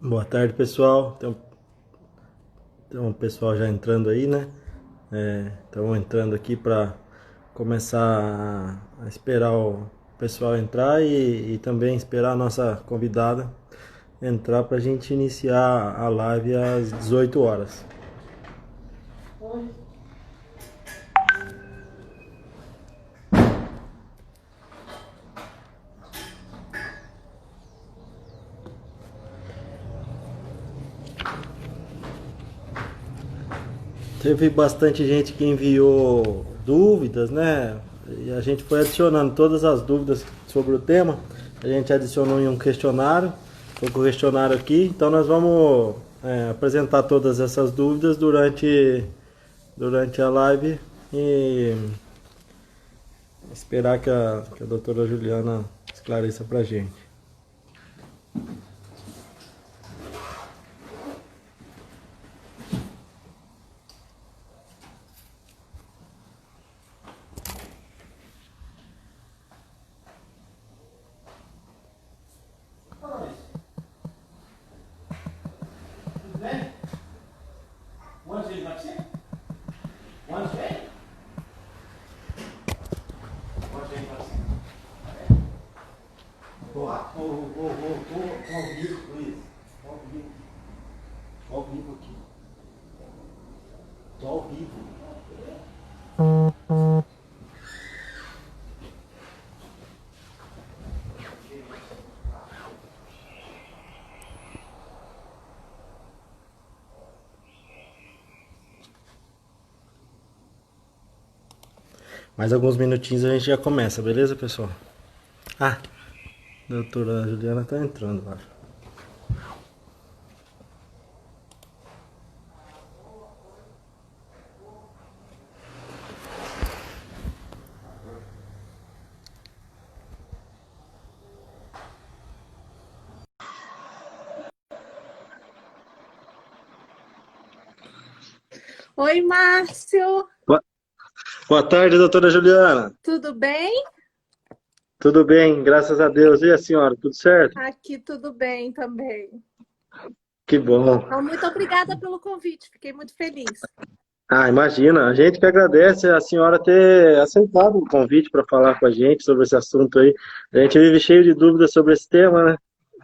Boa tarde, pessoal. Tem um pessoal já entrando aí, né? Estamos entrando aqui para começar a esperar o pessoal entrar e também esperar a nossa convidada entrar para a gente iniciar a live às 18 horas. Teve bastante gente que enviou dúvidas, né? E a gente foi adicionando todas as dúvidas sobre o tema. A gente adicionou em um questionário. Estou com o questionário aqui. Então nós vamos apresentar todas essas dúvidas durante a live e esperar que a doutora Juliana esclareça pra gente. Ao vivo, Luiz. Ao vivo aqui. Tô ao vivo. Mais alguns minutinhos a gente já começa, beleza, pessoal? Ah, a doutora Juliana tá entrando, acho. Oi, Márcio, Boa, boa tarde, doutora Juliana. tudo bem? Tudo bem, graças a Deus. E a senhora, tudo certo? Aqui tudo bem também. Que bom. Então, muito obrigada pelo convite, fiquei muito feliz. Ah, imagina, a gente que agradece a senhora ter aceitado o convite para falar com a gente sobre esse assunto aí. A gente vive cheio de dúvidas sobre esse tema, né?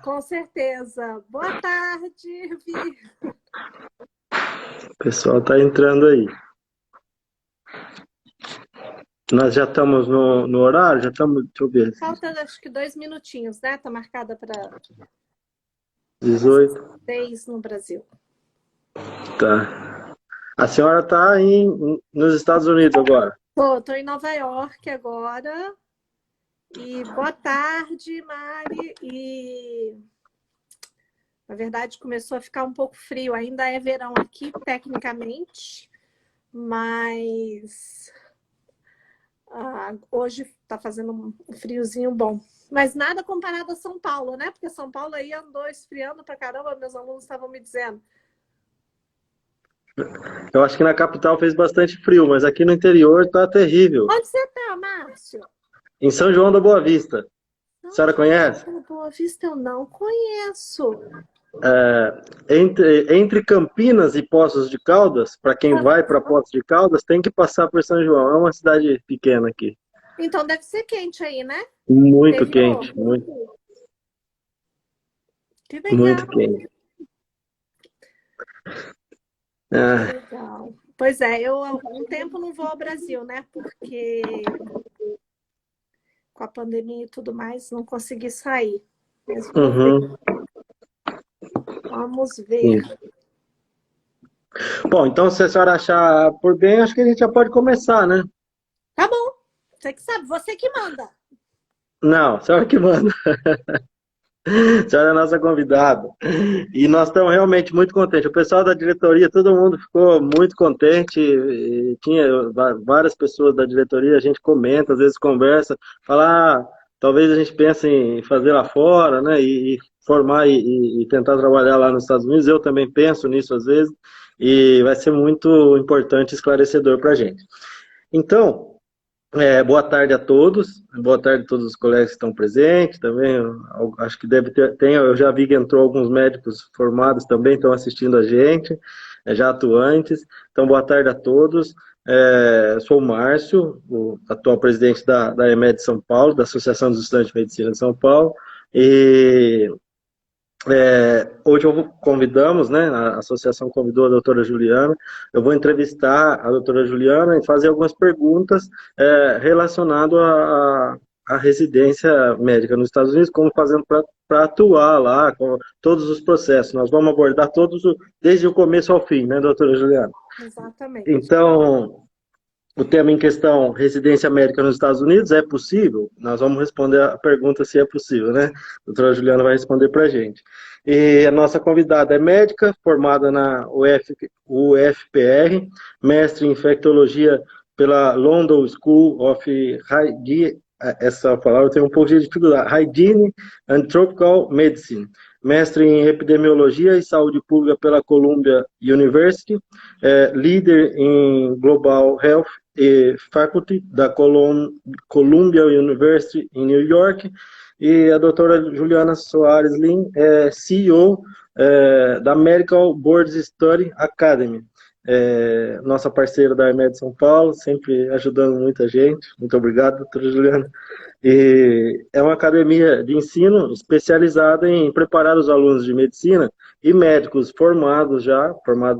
Com certeza. Boa tarde, Vi. O pessoal tá entrando aí. Nós já estamos no horário, já estamos, deixa eu ver, Falta acho que 2 minutinhos, né? Tá marcada para 18, 6 no Brasil. tá. A senhora está nos Estados Unidos agora. Tô em Nova York agora. E boa tarde, Mari. E na verdade começou a ficar um pouco frio. Ainda é verão aqui, tecnicamente, mas hoje está fazendo um friozinho bom. Mas nada comparado a São Paulo, né? Porque São Paulo aí andou esfriando pra caramba, meus alunos estavam me dizendo. Eu acho que na capital fez bastante frio, mas aqui no interior tá terrível. Onde você tá, Márcio? Em São João da Boa Vista. A São senhora conhece? João da Boa Vista eu não conheço. Entre Campinas e Poços de Caldas, para quem vai para Poços de Caldas, tem que passar por São João. É uma cidade pequena aqui. Então deve ser quente aí, né? Muito Interior. quente, muito, Que muito legal, quente. que Ah, legal. Pois é, eu há um tempo não vou ao Brasil, né? Porque com a pandemia e tudo mais, não consegui sair. Mas vou ver. uhum, Vamos ver. sim. Bom, então se a senhora achar por bem, acho que a gente já pode começar, né? Tá bom. Você que sabe, você que manda. Não, a senhora que manda. A senhora é a nossa convidada. E nós estamos realmente muito contentes. O pessoal da diretoria, todo mundo ficou muito contente. E tinha várias pessoas da diretoria, a gente comenta, às vezes conversa, fala, talvez a gente pense em fazer lá fora, né? E formar e tentar trabalhar lá nos Estados Unidos. Eu também penso nisso às vezes. E vai ser muito importante e esclarecedor para a gente. Então, Boa tarde a todos. Boa tarde a todos os colegas que estão presentes também. Eu acho que deve ter, eu já vi que entrou alguns médicos formados também, estão assistindo a gente, já atuantes. Então, boa tarde a todos. Sou o Márcio, o atual presidente da EMED São Paulo, da Associação dos Estudantes de Medicina de São Paulo. E hoje convidamos, né, a associação convidou a doutora Juliana, eu vou entrevistar a doutora Juliana e fazer algumas perguntas relacionadas à residência médica nos Estados Unidos, como fazendo para atuar lá, com todos os processos. Nós vamos abordar todos, desde o começo ao fim, né, doutora Juliana? Exatamente. Então, o tema em questão, residência médica nos Estados Unidos, é possível? Nós vamos responder a pergunta se é possível, né? A doutora Juliana vai responder para a gente. E a nossa convidada é médica, formada na UFPR, mestre em infectologia pela London School of Hygiene, essa palavra tem um pouco de dificuldade, Hygiene and Tropical Medicine, mestre em epidemiologia e saúde pública pela Columbia University, líder em Global Health e Faculty da Columbia University em New York, e a doutora Juliana Soares Lin é CEO da Medical Board Study Academy, nossa parceira da EMED São Paulo, sempre ajudando muita gente. Muito obrigado, doutora Juliana. E é uma academia de ensino especializada em preparar os alunos de medicina e médicos formados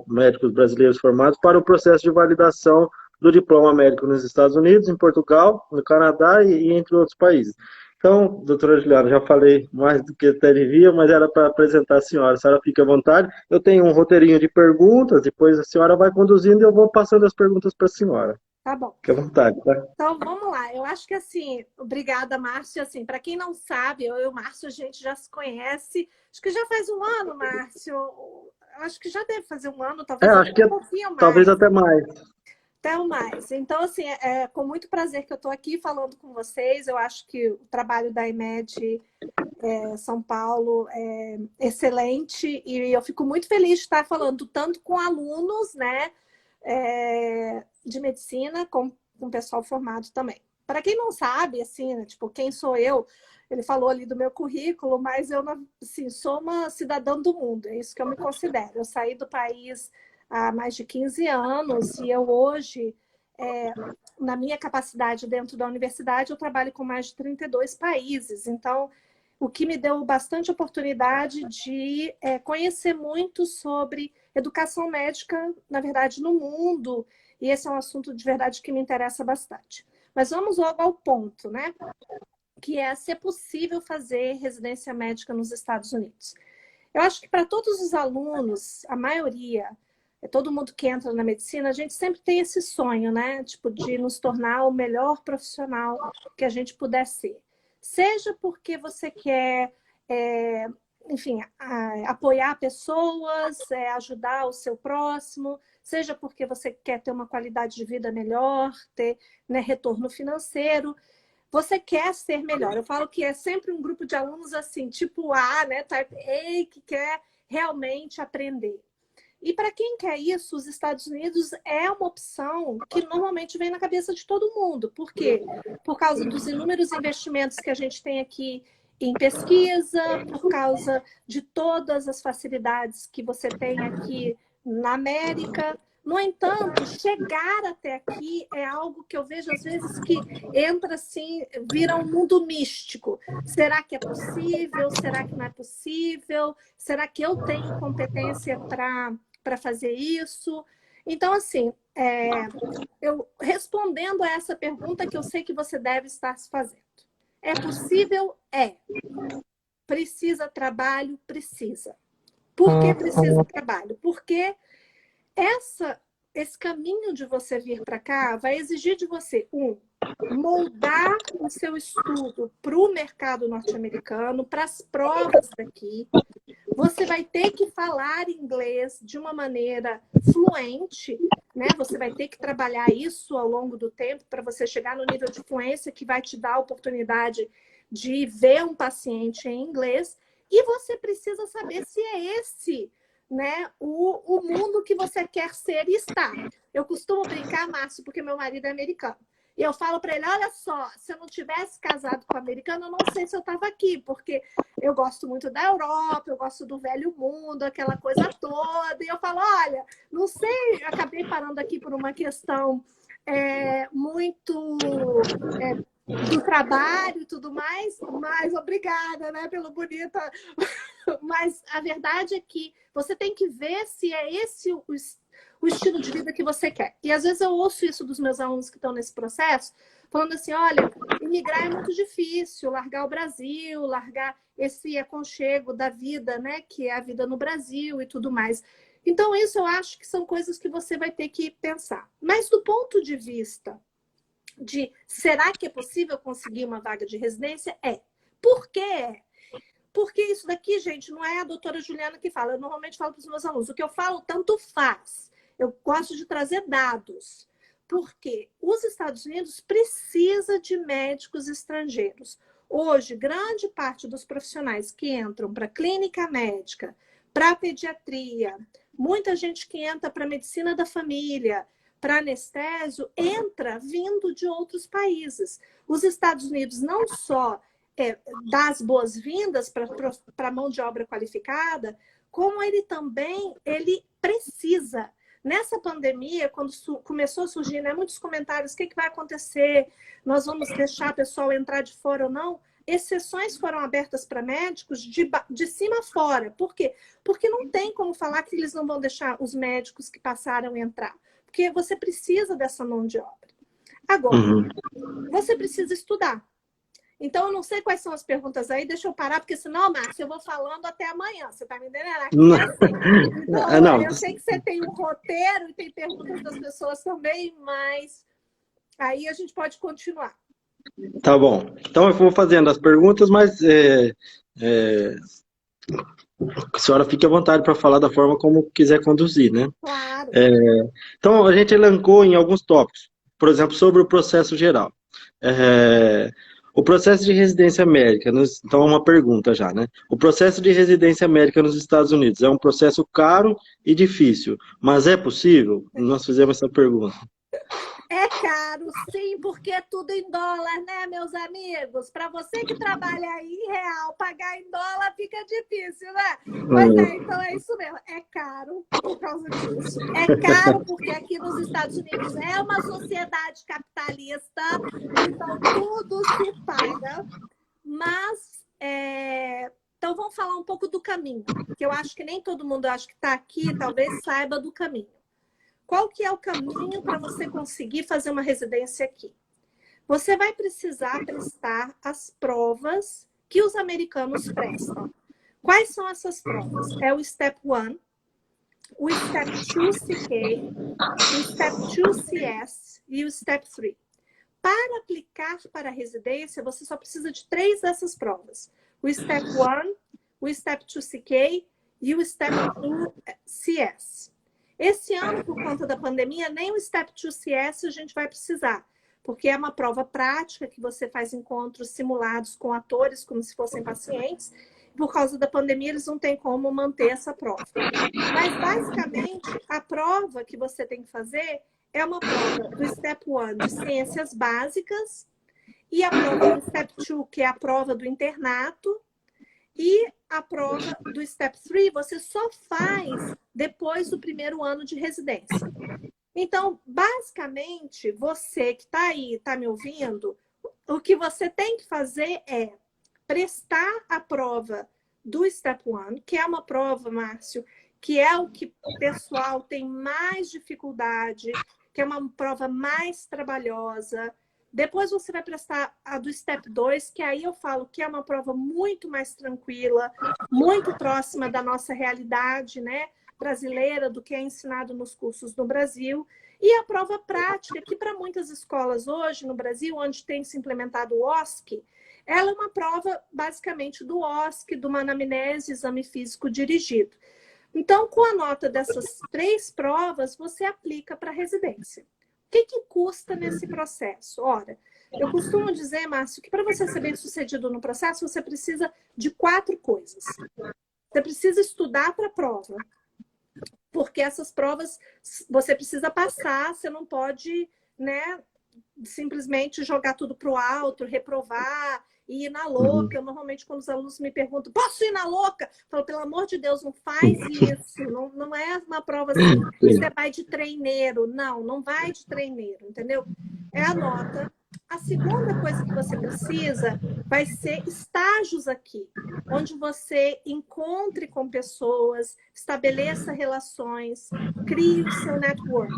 médicos brasileiros formados para o processo de validação do diploma médico nos Estados Unidos, em Portugal, no Canadá e entre outros países. Então, doutora Juliana, já falei mais do que até devia, mas era para apresentar a senhora fica à vontade. Eu tenho um roteirinho de perguntas, depois a senhora vai conduzindo e eu vou passando as perguntas para a senhora. Tá bom. Fique à vontade, tá? Então, vamos lá. Eu acho que, assim, obrigada, Márcio. Assim, para quem não sabe, eu e o Márcio, a gente já se conhece. Acho que já faz um ano, Márcio. Acho que já deve fazer um ano, talvez acho que um pouquinho mais. Talvez até mais. Até mais. Então, assim, é com muito prazer que eu estou aqui falando com vocês. Eu acho que o trabalho da EMED São Paulo é excelente e eu fico muito feliz de estar falando tanto com alunos, né, de medicina, como com pessoal formado também. Para quem não sabe, assim, né, tipo, quem sou eu? Ele falou ali do meu currículo, mas eu, assim, sou uma cidadã do mundo, é isso que eu me considero. Eu saí do país há mais de 15 anos e eu hoje, na minha capacidade dentro da universidade, eu trabalho com mais de 32 países. Então, o que me deu bastante oportunidade de conhecer muito sobre educação médica, na verdade, no mundo. E esse é um assunto de verdade que me interessa bastante. Mas vamos logo ao ponto, né? Que é se é possível fazer residência médica nos Estados Unidos. Eu acho que para todos os alunos, a maioria, todo mundo que entra na medicina, a gente sempre tem esse sonho, né? Tipo, de nos tornar o melhor profissional que a gente puder ser. Seja porque você quer, enfim, apoiar pessoas, ajudar o seu próximo, seja porque você quer ter uma qualidade de vida melhor, ter, né, retorno financeiro. Você quer ser melhor. Eu falo que é sempre um grupo de alunos assim, tipo A, né, type A, que quer realmente aprender. E para quem quer isso, os Estados Unidos é uma opção que normalmente vem na cabeça de todo mundo. Por quê? Por causa dos inúmeros investimentos que a gente tem aqui em pesquisa, por causa de todas as facilidades que você tem aqui na América. No entanto, chegar até aqui é algo que eu vejo às vezes que entra assim, vira um mundo místico. Será que é possível? Será que não é possível? Será que eu tenho competência para fazer isso? Então, assim, eu respondendo a essa pergunta que eu sei que você deve estar se fazendo. É possível? É. Precisa trabalho? Precisa. Por que precisa trabalho? Porque esse caminho de você vir para cá vai exigir de você, moldar o seu estudo para o mercado norte-americano, para as provas daqui. Você vai ter que falar inglês de uma maneira fluente, né? Você vai ter que trabalhar isso ao longo do tempo para você chegar no nível de fluência que vai te dar a oportunidade de ver um paciente em inglês. E você precisa saber se é esse, né, o mundo que você quer ser e estar. Eu costumo brincar, Márcio, porque meu marido é americano. E eu falo para ele, olha só, se eu não tivesse casado com um americano, eu não sei se eu estava aqui, porque eu gosto muito da Europa, eu gosto do velho mundo, aquela coisa toda. E eu falo, olha, não sei, eu acabei parando aqui por uma questão muito do trabalho e tudo mais, mas obrigada, né, pelo bonita. Mas a verdade é que você tem que ver se é esse o estilo de vida que você quer. E às vezes eu ouço isso dos meus alunos que estão nesse processo, falando assim, olha, imigrar é muito difícil, largar o Brasil, largar esse aconchego da vida, né, que é a vida no Brasil e tudo mais. Então, isso eu acho que são coisas que você vai ter que pensar. Mas do ponto de vista de será que é possível conseguir uma vaga de residência? Por quê? Porque isso daqui, gente, não é a doutora Juliana que fala. Eu normalmente falo para os meus alunos. O que eu falo, tanto faz. Eu gosto de trazer dados. Porque os Estados Unidos precisa de médicos estrangeiros. Hoje, grande parte dos profissionais que entram para clínica médica, para pediatria, muita gente que entra para medicina da família, para anestésio, entra vindo de outros países. Os Estados Unidos não só dá as boas-vindas para a mão de obra qualificada, como ele também precisa. Nessa pandemia, quando começou a surgir, né, muitos comentários, o que vai acontecer? Nós vamos deixar o pessoal entrar de fora ou não? Exceções foram abertas para médicos de cima a fora. Por quê? Porque não tem como falar que eles não vão deixar os médicos que passaram entrar. Porque você precisa dessa mão de obra. Agora, você precisa estudar. Então, eu não sei quais são as perguntas aí, deixa eu parar, porque senão, Márcio, eu vou falando até amanhã, você tá me entendendo? Aqui é assim. Então, Não. eu sei que você tem um roteiro e tem perguntas das pessoas também, mas aí a gente pode continuar. Tá bom. Então eu vou fazendo as perguntas, mas a senhora fique à vontade para falar da forma como quiser conduzir, né? Claro. Então a gente elencou em alguns tópicos, por exemplo, sobre o processo geral. O processo de residência médica, então é uma pergunta já, né? O processo de residência médica nos Estados Unidos é um processo caro e difícil, mas é possível? Nós fizemos essa pergunta. É caro, sim, porque é tudo em dólar, né, meus amigos? Para você que trabalha aí em real, pagar em dólar fica difícil, né? Pois então é isso mesmo. É caro por causa disso. É caro porque aqui nos Estados Unidos é uma sociedade capitalista, então tudo se paga. Mas, então vamos falar um pouco do caminho, que eu acho que nem todo mundo acho que está aqui, talvez saiba do caminho. Qual que é o caminho para você conseguir fazer uma residência aqui? Você vai precisar prestar as provas que os americanos prestam. Quais são essas provas? É o Step 1, o Step 2 CK, o Step 2 CS e o Step 3. Para aplicar para a residência, você só precisa de 3 dessas provas. O Step 1, o Step 2 CK e o Step 2 CS. Esse ano, por conta da pandemia, nem o Step 2 CS a gente vai precisar, porque é uma prova prática que você faz encontros simulados com atores, como se fossem pacientes. Por causa da pandemia, eles não têm como manter essa prova. Mas, basicamente, a prova que você tem que fazer é uma prova do Step 1 de ciências básicas e a prova do Step 2, que é a prova do internato, e a prova do Step 3 você só faz depois do primeiro ano de residência. Então, basicamente, você que está aí, está me ouvindo, o que você tem que fazer é prestar a prova do Step 1, que é uma prova, Márcio, que é o que o pessoal tem mais dificuldade, que é uma prova mais trabalhosa. Depois você vai prestar a do Step 2, que aí eu falo que é uma prova muito mais tranquila, muito próxima da nossa realidade, né, brasileira, do que é ensinado nos cursos no Brasil. E a prova prática, que para muitas escolas hoje no Brasil, onde tem se implementado o OSCE, ela é uma prova basicamente do OSCE, de uma anamnese, exame físico dirigido. Então, com a nota dessas 3 provas, você aplica para a residência. O que custa nesse processo? Ora, eu costumo dizer, Márcio, que para você ser bem-sucedido no processo, você precisa de 4 coisas. Você precisa estudar para a prova, porque essas provas você precisa passar, você não pode, né, simplesmente jogar tudo para o alto, reprovar e ir na louca. Eu, normalmente, quando os alunos me perguntam, posso ir na louca? Eu falo, pelo amor de Deus, não faz isso. Não, não é uma prova assim, você vai de treineiro. Não, não vai de treineiro, entendeu? É a nota. A segunda coisa que você precisa vai ser estágios aqui, onde você encontre com pessoas, estabeleça relações, crie o seu network.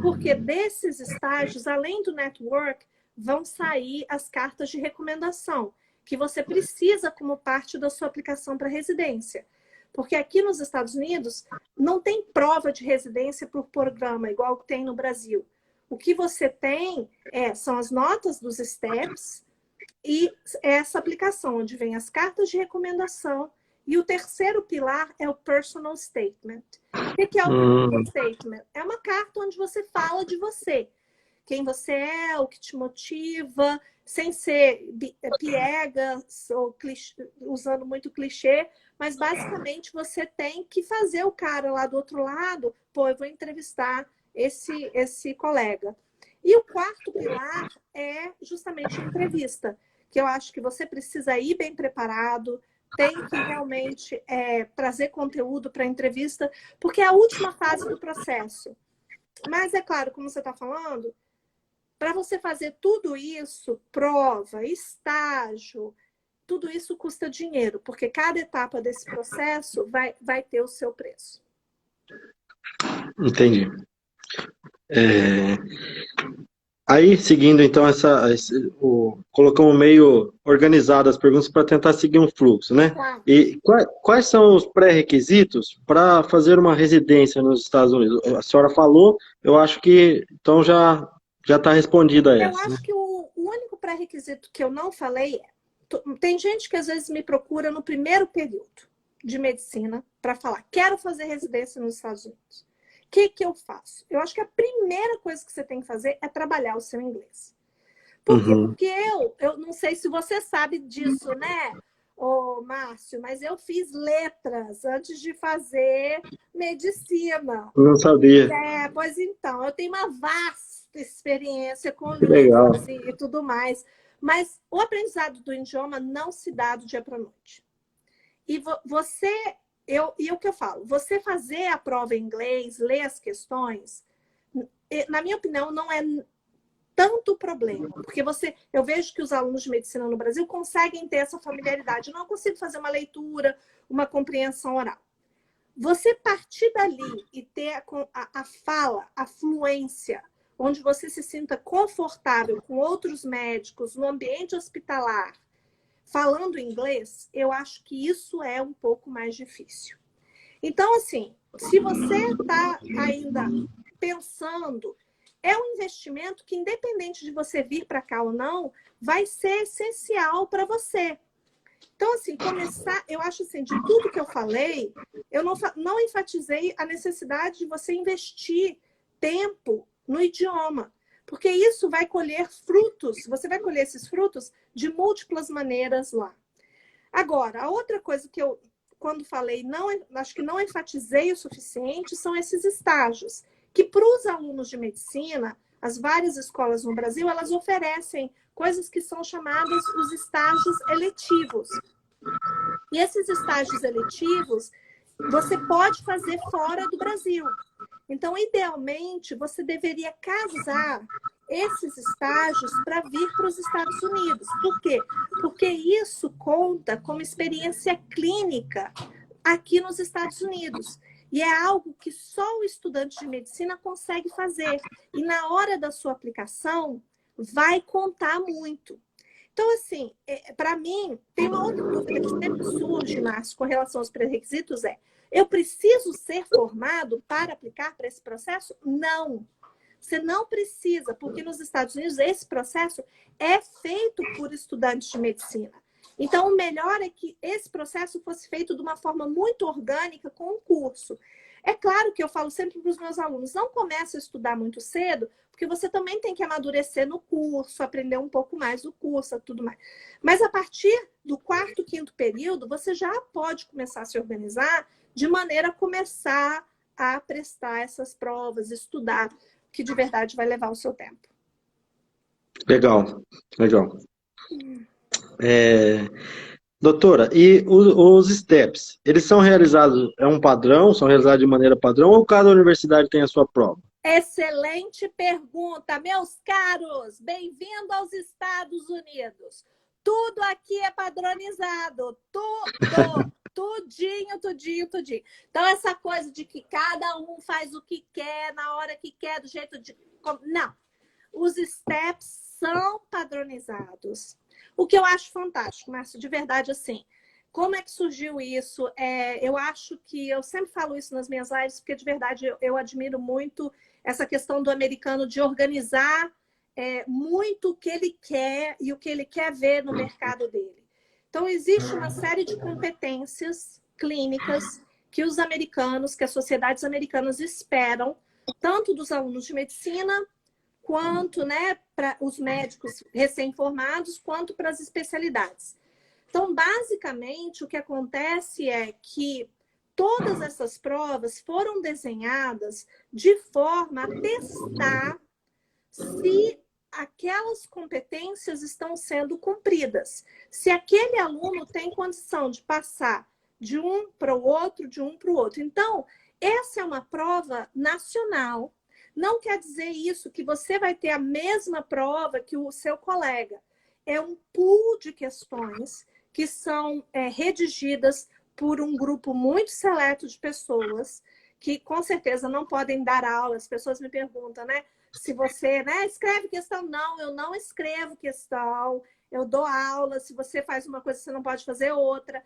Porque desses estágios, além do network, vão sair as cartas de recomendação, que você precisa como parte da sua aplicação para residência. Porque aqui nos Estados Unidos não tem prova de residência por programa, igual tem no Brasil. O que você tem são as notas dos STEPs e essa aplicação, onde vem as cartas de recomendação. E o terceiro pilar é o personal statement. O que é o personal statement? É uma carta onde você fala de você. Quem você é, o que te motiva, sem ser piegas ou usando muito clichê, mas basicamente você tem que fazer o cara lá do outro lado, pô, eu vou entrevistar esse colega. E o quarto pilar é justamente a entrevista, que eu acho que você precisa ir bem preparado, tem que realmente trazer conteúdo para a entrevista, porque é a última fase do processo. Mas é claro, como você está falando, para você fazer tudo isso, prova, estágio, tudo isso custa dinheiro, porque cada etapa desse processo vai ter o seu preço. Entendi. Aí, seguindo então colocamos meio organizado as perguntas para tentar seguir um fluxo, né? Tá. E quais são os pré-requisitos para fazer uma residência nos Estados Unidos? A senhora falou, eu acho que então já está respondida Eu essa, né? acho que o único pré-requisito que eu não falei tem gente que às vezes me procura no primeiro período de medicina para falar, quero fazer residência nos Estados Unidos. O que eu faço? Eu acho que a primeira coisa que você tem que fazer é trabalhar o seu inglês. Por quê? Porque eu não sei se você sabe disso, né, ô Márcio, mas eu fiz letras antes de fazer medicina. Não sabia. Pois então, eu tenho uma vasta experiência com Que legal. línguas e tudo mais. Mas o aprendizado do idioma não se dá do dia para a noite. E o que eu falo? Você fazer a prova em inglês, ler as questões, na minha opinião, não é tanto problema. Porque eu vejo que os alunos de medicina no Brasil conseguem ter essa familiaridade. Eu não consigo fazer uma leitura, uma compreensão oral. Você partir dali e ter a fala, a fluência, onde você se sinta confortável com outros médicos, no ambiente hospitalar, falando inglês, eu acho que isso é um pouco mais difícil. Então, assim, se você está ainda pensando, é um investimento que, independente de você vir para cá ou não, vai ser essencial para você. Então, assim, eu acho assim, de tudo que eu falei, eu não enfatizei a necessidade de você investir tempo no idioma, porque isso vai colher frutos, você vai colher esses frutos de múltiplas maneiras lá. Agora, a outra coisa que eu, quando falei, acho que não enfatizei o suficiente, são esses estágios, que para os alunos de medicina, as várias escolas no Brasil, elas oferecem coisas que são chamadas os estágios eletivos. E esses estágios eletivos, você pode fazer fora do Brasil. Então, idealmente, você deveria casar esses estágios para vir para os Estados Unidos. Por quê? Porque isso conta como experiência clínica aqui nos Estados Unidos. E é algo que só o estudante de medicina consegue fazer. E na hora da sua aplicação, vai contar muito. Então, assim, para mim, tem uma outra dúvida que sempre surge, Márcio, com relação aos pré-requisitos eu preciso ser formado para aplicar para esse processo? Não. Você não precisa, porque nos Estados Unidos esse processo é feito por estudantes de medicina. Então, o melhor é que esse processo fosse feito de uma forma muito orgânica com o curso. É claro que eu falo sempre para os meus alunos, não comece a estudar muito cedo, porque você também tem que amadurecer no curso, aprender um pouco mais do curso, tudo mais. Mas a partir do quarto, quinto período, você já pode começar a se organizar de maneira a começar a prestar essas provas, estudar, que de verdade vai levar o seu tempo. Legal, legal. É, doutora, e os STEPs, eles são realizados, é um padrão, são realizados de maneira padrão ou cada universidade tem a sua prova? Excelente pergunta, meus caros. Bem-vindo aos Estados Unidos. Tudo aqui é padronizado. Tudo. Tudinho, tudinho, tudinho. Então, essa coisa de que cada um faz o que quer, na hora que quer, do jeito de... Não. Os steps são padronizados. O que eu acho fantástico, Márcio, de verdade, assim. Como é que surgiu isso? Eu acho que eu sempre falo isso nas minhas lives, porque de verdade eu admiro muito essa questão do americano de organizar muito o que ele quer e o que ele quer ver no mercado dele. Então, existe uma série de competências clínicas que os americanos, que as sociedades americanas esperam, tanto dos alunos de medicina, quanto, né, para os médicos recém-formados, quanto para as especialidades. Então, basicamente, o que acontece é que todas essas provas foram desenhadas de forma a testar se aquelas competências estão sendo cumpridas. Se aquele aluno tem condição de passar de um para o outro, de um para o outro. Então, essa é uma prova nacional. Não quer dizer isso que você vai ter a mesma prova que o seu colega. É um pool de questões que são redigidas por um grupo muito seleto de pessoas que, com certeza, não podem dar aula. As pessoas me perguntam, né? Se você escreve questão. Não, eu não escrevo questão. Eu dou aula. Se você faz uma coisa, você não pode fazer outra.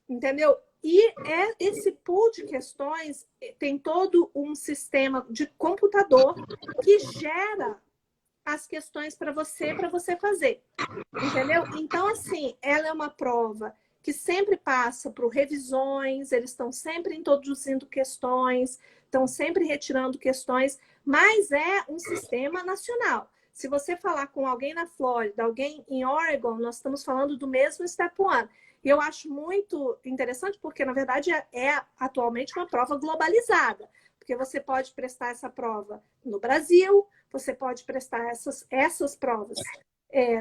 Entendeu? E esse pool de questões tem todo um sistema de computador que gera as questões para você fazer. Entendeu? Então, assim, ela é uma prova que sempre passa por revisões, eles estão sempre introduzindo questões, estão sempre retirando questões, mas é um sistema nacional. Se você falar com alguém na Flórida, alguém em Oregon, nós estamos falando do mesmo Step 1. E eu acho muito interessante porque, na verdade, é atualmente uma prova globalizada. Porque você pode prestar essa prova no Brasil, você pode prestar essas provas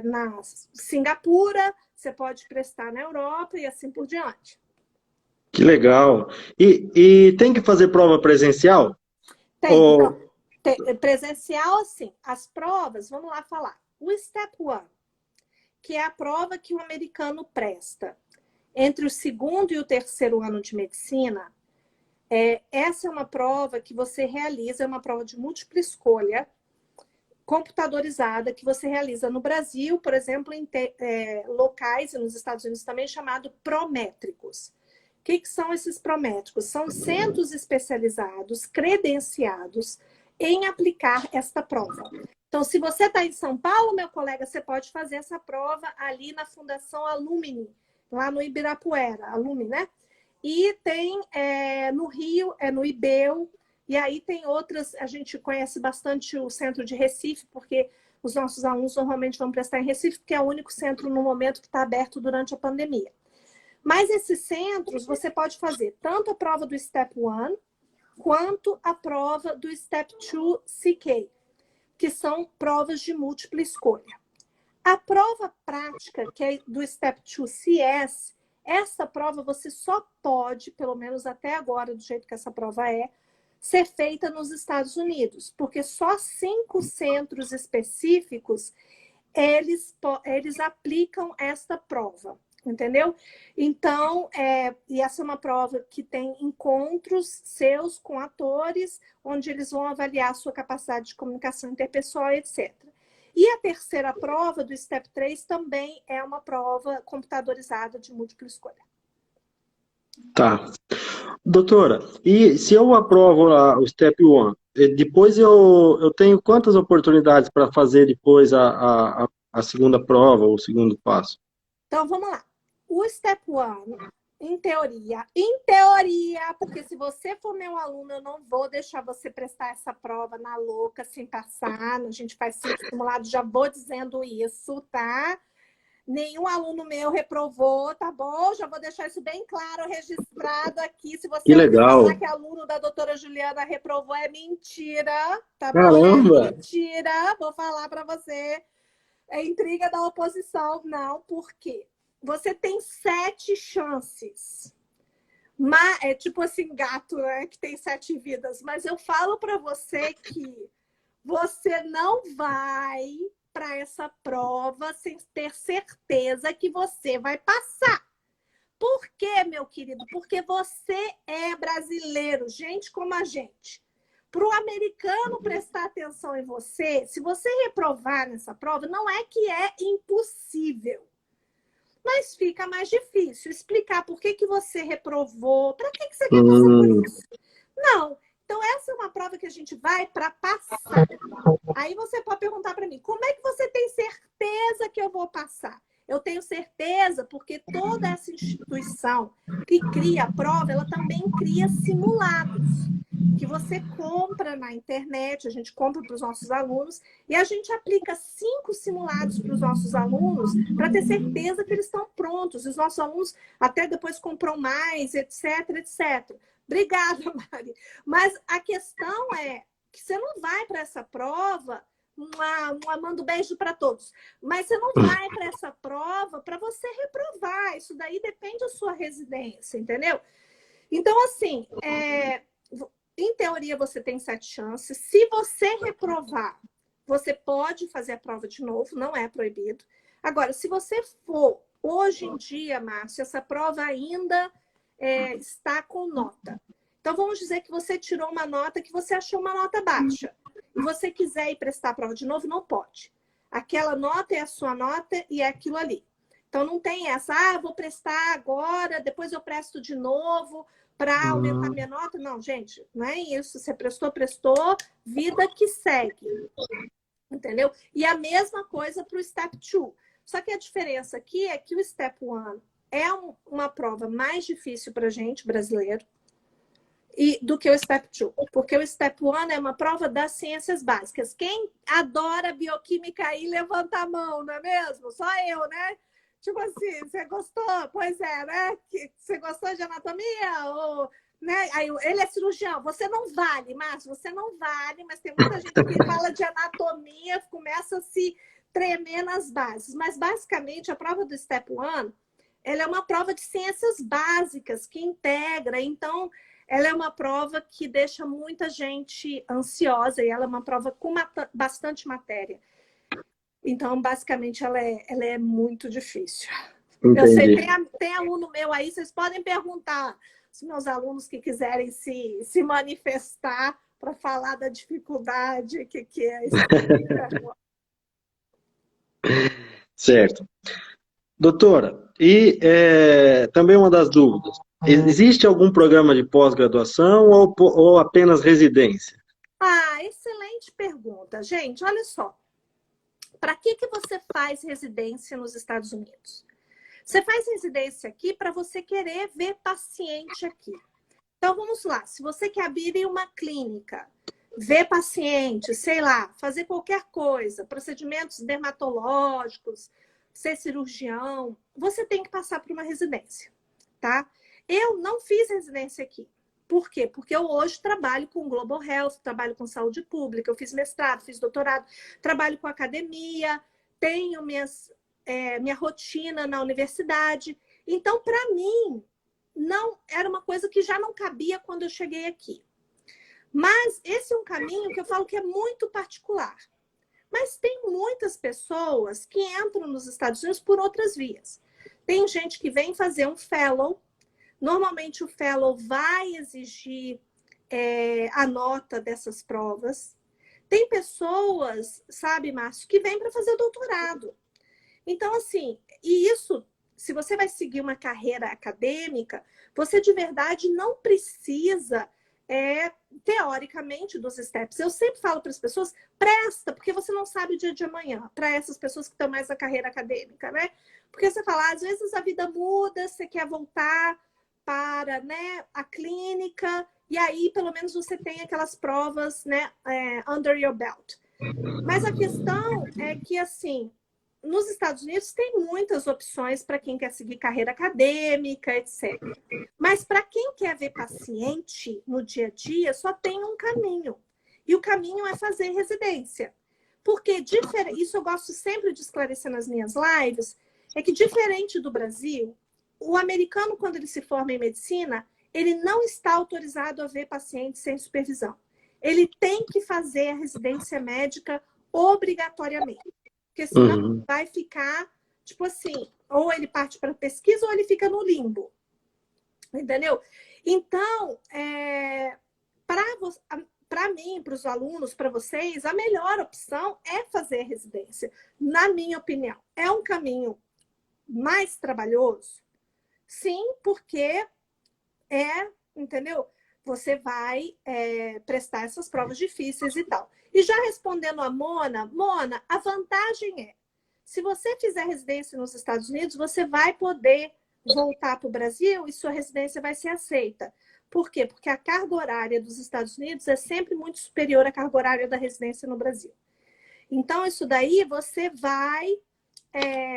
na Singapura, você pode prestar na Europa e assim por diante. Que legal. E tem que fazer prova presencial? Tem, então, Ou... presencial, assim, as provas, vamos lá falar. O Step 1, que é a prova que o americano presta entre o segundo e o terceiro ano de medicina, essa é uma prova que você realiza, é uma prova de múltipla escolha, computadorizada, que você realiza no Brasil, por exemplo, em locais, e nos Estados Unidos também, chamado prométricos. O que são esses prométricos? São centros especializados, credenciados, em aplicar esta prova. Então, se você está em São Paulo, meu colega, você pode fazer essa prova ali na Fundação Alumni, lá no Ibirapuera, Alumni, né? E tem no Rio, no IBEU, e aí tem outras, a gente conhece bastante o centro de Recife, porque os nossos alunos normalmente vão prestar em Recife, porque é o único centro no momento que está aberto durante a pandemia. Mas esses centros, você pode fazer tanto a prova do Step 1, quanto a prova do Step 2 CK, que são provas de múltipla escolha. A prova prática, que é do Step 2 CS, essa prova você só pode, pelo menos até agora, do jeito que essa prova ser feita nos Estados Unidos, porque só 5 centros específicos eles aplicam esta prova, entendeu? Então, e essa é uma prova que tem encontros seus com atores, onde eles vão avaliar a sua capacidade de comunicação interpessoal, etc. E a terceira prova, do Step 3, também é uma prova computadorizada de múltipla escolha. Tá. Doutora, e se eu aprovo o Step 1, depois eu tenho quantas oportunidades para fazer depois a segunda prova, ou o segundo passo? Então, vamos lá. O Step 1, em teoria, porque se você for meu aluno, eu não vou deixar você prestar essa prova na louca, sem passar, a gente faz 5 simulados, já vou dizendo isso, tá? Nenhum aluno meu reprovou, tá bom? Já vou deixar isso bem claro, registrado aqui. Se você falar que aluno da doutora Juliana reprovou, é mentira, tá bom? Caramba! É mentira, vou falar para você. É intriga da oposição. Não, por quê? Você tem 7 chances. É tipo assim, gato, né? Que tem 7 vidas. Mas eu falo para você que você não vai para essa prova sem ter certeza que você vai passar. Por quê, meu querido? Porque você é brasileiro, gente como a gente. Para o americano prestar atenção em você, se você reprovar nessa prova, não é que é impossível, mas fica mais difícil explicar por que você reprovou, para que você quer passar por isso. Não. Então, essa é uma prova que a gente vai para passar. Aí você pode perguntar para mim, como é que você tem certeza que eu vou passar? Eu tenho certeza porque toda essa instituição que cria a prova, ela também cria simulados que você compra na internet, a gente compra para os nossos alunos e a gente aplica 5 simulados para os nossos alunos para ter certeza que eles estão prontos. E os nossos alunos até depois compram mais, etc, etc. Obrigada, Mari. Mas a questão é que você não vai para essa prova, mando beijo para todos, mas você não vai para essa prova para você reprovar. Isso daí depende da sua residência, entendeu? Então, assim, em teoria você tem 7 chances. Se você reprovar, você pode fazer a prova de novo, não é proibido. Agora, se você for, hoje em dia, Márcio, essa prova ainda está com nota. Então, vamos dizer que você tirou uma nota que você achou uma nota baixa. E você quiser ir prestar a prova de novo, não pode. Aquela nota é a sua nota e é aquilo ali. Então, não tem essa, vou prestar agora, depois eu presto de novo para aumentar minha nota. Não, gente, não é isso. Você prestou, vida que segue. Entendeu? E a mesma coisa para o Step 2. Só que a diferença aqui é que o Step 1 é uma prova mais difícil para a gente, brasileiro, do que o Step 2. Porque o Step 1 é uma prova das ciências básicas. Quem adora bioquímica aí, levanta a mão, não é mesmo? Só eu, né? Tipo assim, você gostou? Pois é, né? Você gostou de anatomia? Ou, né? Aí, ele é cirurgião. Você não vale, Márcio, você não vale, mas tem muita gente que fala de anatomia, começa a se tremer nas bases. Mas, basicamente, a prova do Step 1, ela é uma prova de ciências básicas, que integra. Então, ela é uma prova que deixa muita gente ansiosa e ela é uma prova com bastante matéria. Então, basicamente, ela é muito difícil. Entendi. Eu sei, tem aluno meu aí, vocês podem perguntar os meus alunos que quiserem se manifestar para falar da dificuldade que é isso. Certo. Doutora, e também uma das dúvidas, existe algum programa de pós-graduação ou apenas residência? Excelente pergunta. Gente, olha só. Para que você faz residência nos Estados Unidos? Você faz residência aqui para você querer ver paciente aqui. Então, vamos lá. Se você quer abrir uma clínica, ver paciente, sei lá, fazer qualquer coisa, procedimentos dermatológicos, ser cirurgião, você tem que passar por uma residência, tá? Eu não fiz residência aqui. Por quê? Porque eu hoje trabalho com Global Health, trabalho com saúde pública, eu fiz mestrado, fiz doutorado, trabalho com academia, tenho minha rotina na universidade. Então, para mim, não era uma coisa que já não cabia quando eu cheguei aqui. Mas esse é um caminho que eu falo que é muito particular. Mas tem muitas pessoas que entram nos Estados Unidos por outras vias. Tem gente que vem fazer um fellow. Normalmente o fellow vai exigir a nota dessas provas. Tem pessoas, sabe, Márcio, que vêm para fazer doutorado. Então, assim, e isso, se você vai seguir uma carreira acadêmica, você de verdade não precisa, teoricamente, dos steps. Eu sempre falo para as pessoas, presta, porque você não sabe o dia de amanhã, para essas pessoas que estão mais na carreira acadêmica, né? Porque você fala, às vezes a vida muda, você quer voltar para, né, a clínica, e aí pelo menos você tem aquelas provas, né, under your belt. Mas a questão é que, assim, nos Estados Unidos tem muitas opções para quem quer seguir carreira acadêmica, etc. Mas para quem quer ver paciente no dia a dia, só tem um caminho. E o caminho é fazer residência. Porque isso eu gosto sempre de esclarecer nas minhas lives, é que diferente do Brasil, o americano, quando ele se forma em medicina, ele não está autorizado a ver pacientes sem supervisão. Ele tem que fazer a residência médica obrigatoriamente. Porque senão vai ficar, tipo assim, ou ele parte para pesquisa ou ele fica no limbo. Entendeu? Então, para mim, para os alunos, para vocês, a melhor opção é fazer residência. Na minha opinião, é um caminho mais trabalhoso? Sim, porque entendeu? Você vai prestar essas provas difíceis e tal. E já respondendo a Mona, a vantagem é, se você fizer residência nos Estados Unidos, você vai poder voltar para o Brasil e sua residência vai ser aceita. Por quê? Porque a carga horária dos Estados Unidos é sempre muito superior à carga horária da residência no Brasil. Então, isso daí você vai,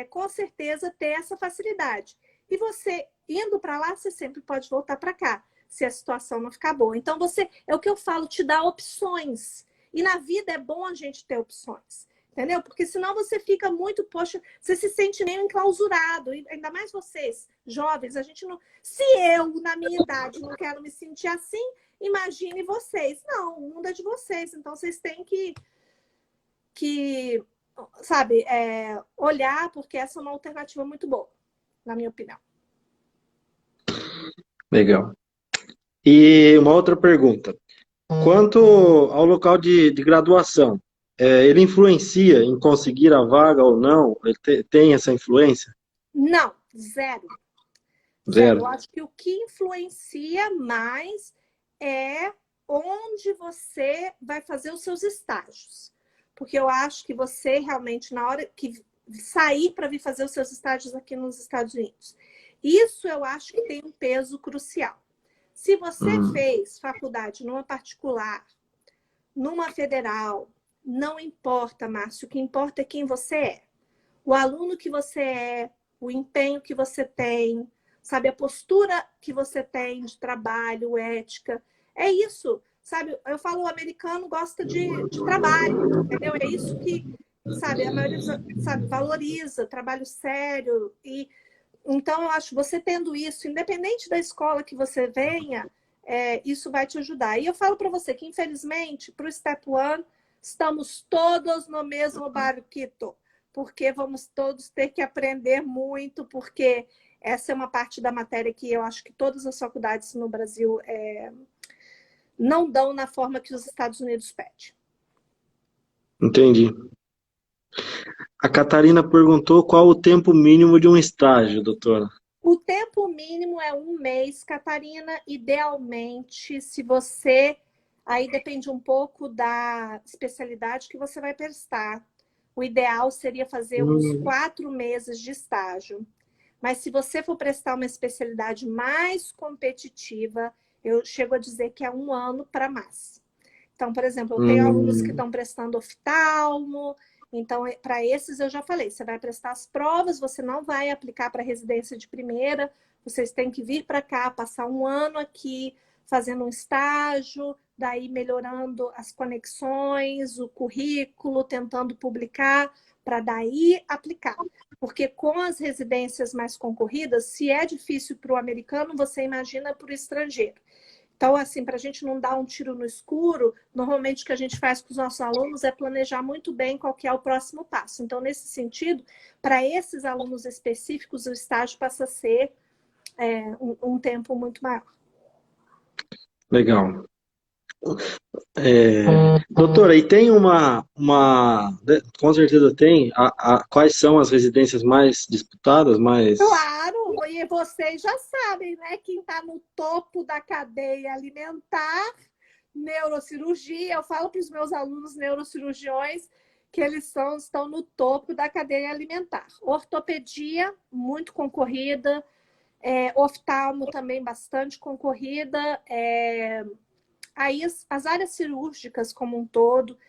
com certeza, ter essa facilidade. E você, indo para lá, você sempre pode voltar para cá, se a situação não ficar boa. Então, é o que eu falo, te dá opções. E na vida é bom a gente ter opções. Entendeu? Porque senão você fica muito, poxa, você se sente meio enclausurado. E ainda mais vocês, jovens, a gente não... Se eu, na minha idade, não quero me sentir assim, imagine vocês. Não, o mundo é de vocês. Então, vocês têm que sabe, olhar, porque essa é uma alternativa muito boa, na minha opinião. Legal. E uma outra pergunta. Quanto ao local de graduação, ele influencia em conseguir a vaga ou não? Ele tem essa influência? Não, zero. Zero. Eu acho que o que influencia mais é onde você vai fazer os seus estágios. Porque eu acho que você realmente, na hora que sair para vir fazer os seus estágios aqui nos Estados Unidos, isso eu acho que tem um peso crucial. Se você fez faculdade numa particular, numa federal, não importa, Márcio, o que importa é quem você é. O aluno que você é, o empenho que você tem, sabe, a postura que você tem de trabalho, ética. É isso, sabe? Eu falo, o americano gosta de trabalho, entendeu? É isso que, sabe, a maioria, sabe, valoriza, trabalho sério. E então, eu acho que você tendo isso, independente da escola que você venha, isso vai te ajudar. E eu falo para você que, infelizmente, para o Step One, estamos todos no mesmo barquito, porque vamos todos ter que aprender muito, porque essa é uma parte da matéria que eu acho que todas as faculdades no Brasil não dão na forma que os Estados Unidos pedem. Entendi. A Catarina perguntou qual o tempo mínimo de um estágio, doutora. O tempo mínimo é 1 mês, Catarina. Idealmente, se você... Aí depende um pouco da especialidade que você vai prestar. O ideal seria fazer uns 4 meses de estágio. Mas se você for prestar uma especialidade mais competitiva, eu chego a dizer que é 1 ano para mais. Então, por exemplo, eu tenho alunos que estão prestando oftalmo. Então, para esses eu já falei, você vai prestar as provas, você não vai aplicar para residência de primeira, vocês têm que vir para cá, passar 1 ano aqui, fazendo um estágio, daí melhorando as conexões, o currículo, tentando publicar, para daí aplicar. Porque com as residências mais concorridas, se é difícil para o americano, você imagina para o estrangeiro. Então, assim, para a gente não dar um tiro no escuro, normalmente o que a gente faz com os nossos alunos é planejar muito bem qual que é o próximo passo. Então, nesse sentido, para esses alunos específicos, o estágio passa a ser um tempo muito maior. Legal. Doutora, e tem com certeza tem, quais são as residências mais disputadas, mais... Claro, e vocês já sabem, né? Quem está no topo da cadeia alimentar, neurocirurgia. Eu falo para os meus alunos neurocirurgiões que eles estão no topo da cadeia alimentar. Ortopedia, muito concorrida. Oftalmo também bastante concorrida. Aí as áreas cirúrgicas como um todo.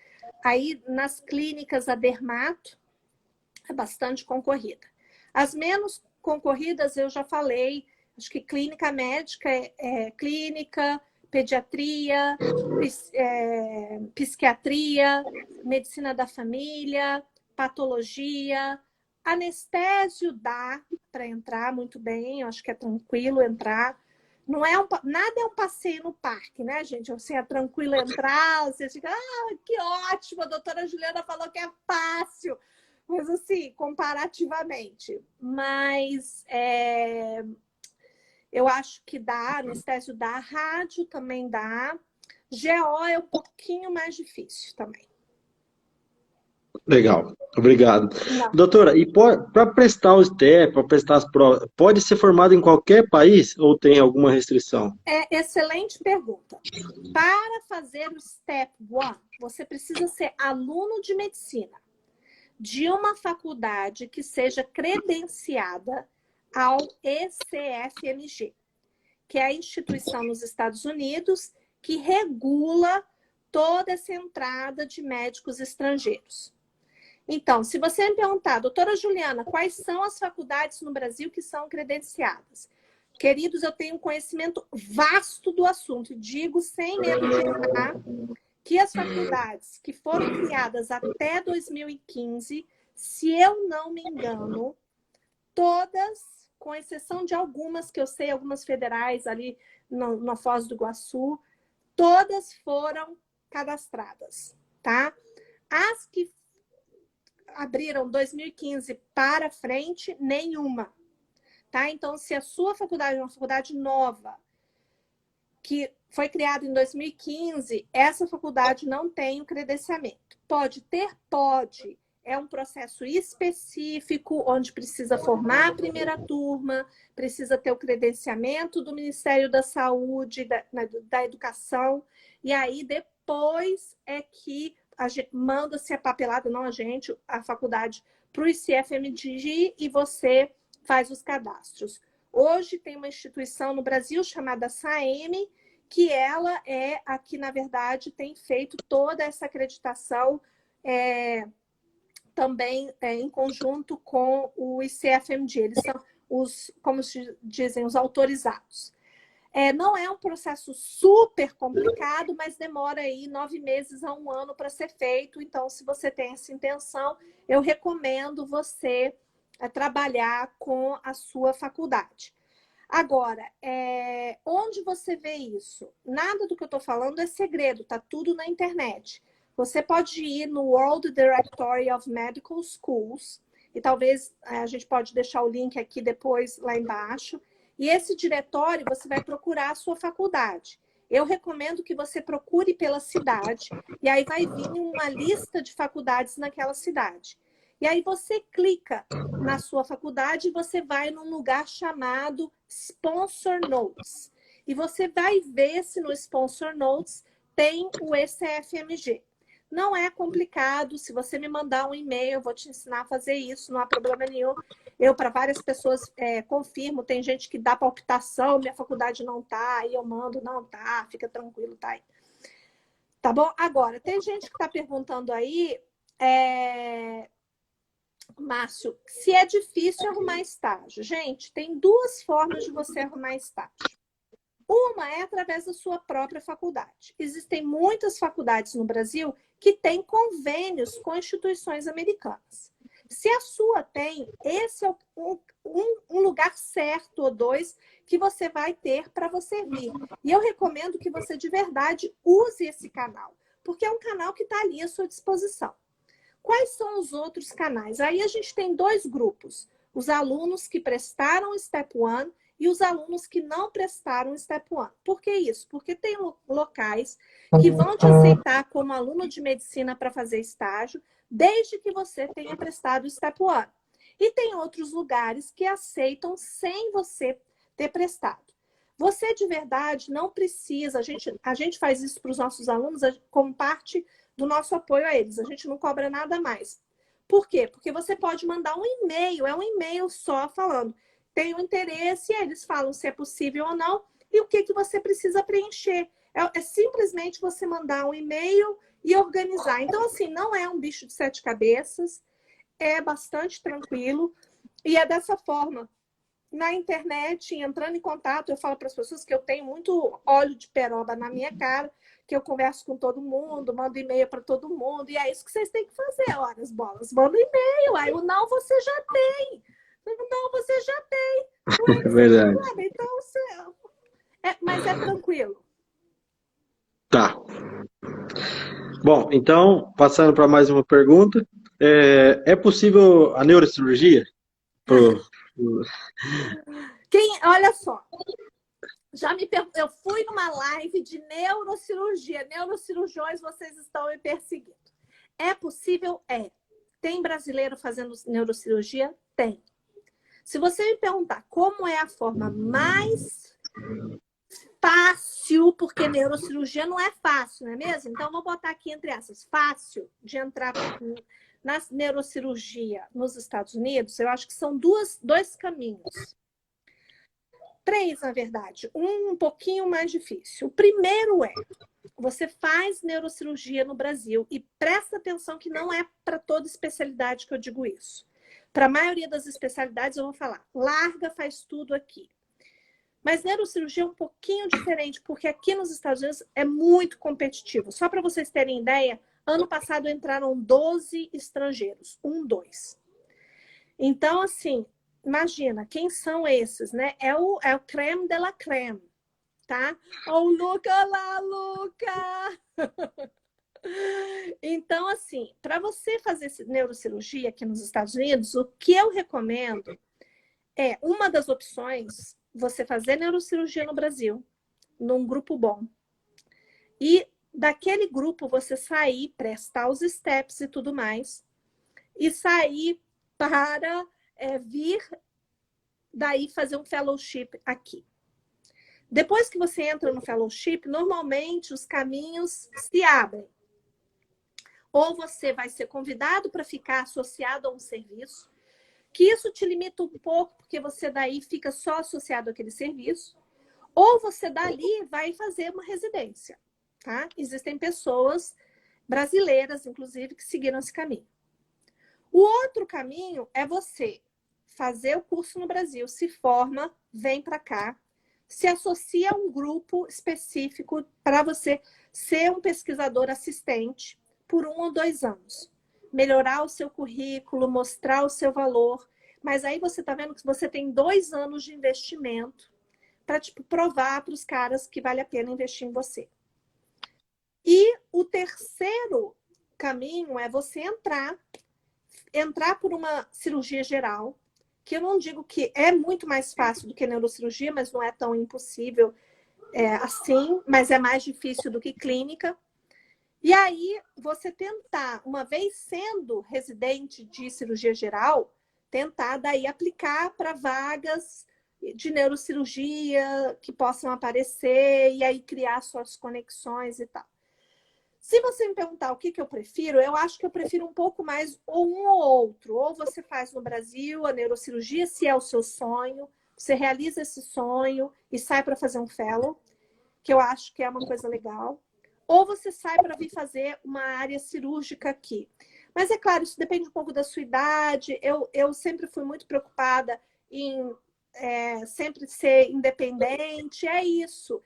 Aí nas clínicas a dermato é bastante concorrida. As menos concorridas eu já falei, acho que clínica médica clínica, pediatria, psiquiatria, medicina da família, patologia, anestésio dá para entrar muito bem, eu acho que é tranquilo entrar. Não é nada é um passeio no parque, né, gente? Assim, é tranquilo entrar, você fica, que ótimo, a doutora Juliana falou que é fácil. Mas assim, comparativamente. Mas eu acho que dá, anestésio dá, rádio também dá. GO é um pouquinho mais difícil também. Legal, obrigado. Não. Doutora, e para prestar o STEP, para prestar as provas, pode ser formado em qualquer país ou tem alguma restrição? Excelente pergunta. Para fazer o Step 1, você precisa ser aluno de medicina de uma faculdade que seja credenciada ao ECFMG, que é a instituição nos Estados Unidos que regula toda essa entrada de médicos estrangeiros. Então, se você me perguntar, doutora Juliana, quais são as faculdades no Brasil que são credenciadas? Queridos, eu tenho um conhecimento vasto do assunto e digo sem medo de errar que as faculdades que foram criadas até 2015, se eu não me engano, todas, com exceção de algumas que eu sei, algumas federais ali na Foz do Iguaçu, todas foram cadastradas, tá? As que abriram 2015 para frente, nenhuma. Tá? Então, se a sua faculdade é uma faculdade nova, que foi criada em 2015, essa faculdade não tem o credenciamento. Pode ter? Pode. É um processo específico, onde precisa formar a primeira turma, precisa ter o credenciamento do Ministério da Saúde, da Educação, e aí depois é que manda-se a papelada, não a gente, a faculdade, para o ICFMG e você faz os cadastros. Hoje tem uma instituição no Brasil chamada SAEME, que ela é a que, na verdade, tem feito toda essa acreditação também em conjunto com o ICFMG. Eles são os, como se dizem, os autorizados. Não é um processo super complicado, mas demora aí 9 meses a 1 ano para ser feito. Então, se você tem essa intenção, eu recomendo você trabalhar com a sua faculdade. Agora, onde você vê isso? Nada do que eu estou falando é segredo, tá tudo na internet. Você pode ir no World Directory of Medical Schools, e talvez a gente pode deixar o link aqui depois lá embaixo. E esse diretório você vai procurar a sua faculdade. Eu recomendo que você procure pela cidade, e aí vai vir uma lista de faculdades naquela cidade. E aí você clica na sua faculdade e você vai num lugar chamado Sponsor Notes. E você vai ver se no Sponsor Notes tem o ECFMG. Não é complicado, se você me mandar um e-mail, eu vou te ensinar a fazer isso, não há problema nenhum. Eu, para várias pessoas, confirmo, tem gente que dá palpitação, minha faculdade não tá, aí eu mando, não tá, fica tranquilo, tá aí. Tá bom? Agora, tem gente que está perguntando aí, Márcio, se é difícil arrumar estágio. Gente, tem 2 formas de você arrumar estágio. Uma é através da sua própria faculdade. Existem muitas faculdades no Brasil que têm convênios com instituições americanas. Se a sua tem, esse é um lugar certo ou 2 que você vai ter para você vir. E eu recomendo que você, de verdade, use esse canal, porque é um canal que está ali à sua disposição. Quais são os outros canais? Aí a gente tem 2 grupos. Os alunos que prestaram o Step 1 e os alunos que não prestaram o Step 1. Por que isso? Porque tem locais que vão te aceitar como aluno de medicina para fazer estágio, desde que você tenha prestado o Step 1. E tem outros lugares que aceitam sem você ter prestado. Você, de verdade, não precisa... A gente faz isso para os nossos alunos como parte do nosso apoio a eles. A gente não cobra nada mais. Por quê? Porque você pode mandar um e-mail, é um e-mail só falando... Tenho interesse, e eles falam se é possível ou não, e o que você precisa preencher. É simplesmente você mandar um e-mail e organizar. Então, assim, não é um bicho de 7 cabeças, é bastante tranquilo, e é dessa forma na internet, entrando em contato, eu falo para as pessoas que eu tenho muito óleo de peroba na minha cara, que eu converso com todo mundo, mando e-mail para todo mundo, e é isso que vocês têm que fazer, horas bolas. Manda e-mail, aí o não você já tem. O não você já tem. Com É ele sem verdade. problema. Então, você... mas é tranquilo. Tá. Bom, então, passando para mais uma pergunta. É possível a neurocirurgia? Pro... Olha só, eu fui numa live de neurocirurgia. Neurocirurgiões, vocês estão me perseguindo. É possível? É. Tem brasileiro fazendo neurocirurgia? Tem. Se você me perguntar como é a forma mais fácil, porque neurocirurgia não é fácil, não é mesmo? Então, vou botar aqui entre essas, fácil de entrar na neurocirurgia nos Estados Unidos, eu acho que são dois caminhos. 3, na verdade. Um pouquinho mais difícil. O primeiro é, você faz neurocirurgia no Brasil e presta atenção que não é para toda especialidade que eu digo isso. Para a maioria das especialidades eu vou falar, larga, faz tudo aqui. Mas neurocirurgia é um pouquinho diferente, porque aqui nos Estados Unidos é muito competitivo. Só para vocês terem ideia, ano passado entraram 12 estrangeiros, 2. Então, assim, imagina, quem são esses, né? É o creme de la creme, tá? Ó, o Luca lá, Luca! Então, assim, para você fazer neurocirurgia aqui nos Estados Unidos, o que eu recomendo é, uma das opções, você fazer neurocirurgia no Brasil, num grupo bom. E daquele grupo você sair, prestar os steps e tudo mais, e sair para vir daí fazer um fellowship aqui. Depois que você entra no fellowship, normalmente os caminhos se abrem. Ou você vai ser convidado para ficar associado a um serviço, que isso te limita um pouco, porque você daí fica só associado àquele serviço, ou você dali vai fazer uma residência, tá? Existem pessoas brasileiras, inclusive, que seguiram esse caminho. O outro caminho é você fazer o curso no Brasil, se forma, vem para cá, se associa a um grupo específico para você ser um pesquisador assistente por 1 ou 2 anos. Melhorar o seu currículo, mostrar o seu valor. Mas aí você está vendo que você tem 2 anos de investimento para provar para os caras que vale a pena investir em você. E o terceiro caminho é você entrar por uma cirurgia geral, que eu não digo que é muito mais fácil do que neurocirurgia, mas não é tão impossível assim, mas é mais difícil do que clínica. E aí, você tentar, uma vez sendo residente de cirurgia geral, tentar daí aplicar para vagas de neurocirurgia que possam aparecer e aí criar suas conexões e tal. Se você me perguntar o que eu prefiro, eu acho que eu prefiro um pouco mais ou um ou outro. Ou você faz no Brasil a neurocirurgia, se é o seu sonho, você realiza esse sonho e sai para fazer um fellow, que eu acho que é uma coisa legal. Ou você sai para vir fazer uma área cirúrgica aqui. Mas é claro, isso depende um pouco da sua idade. Eu sempre fui muito preocupada em sempre ser independente, é isso.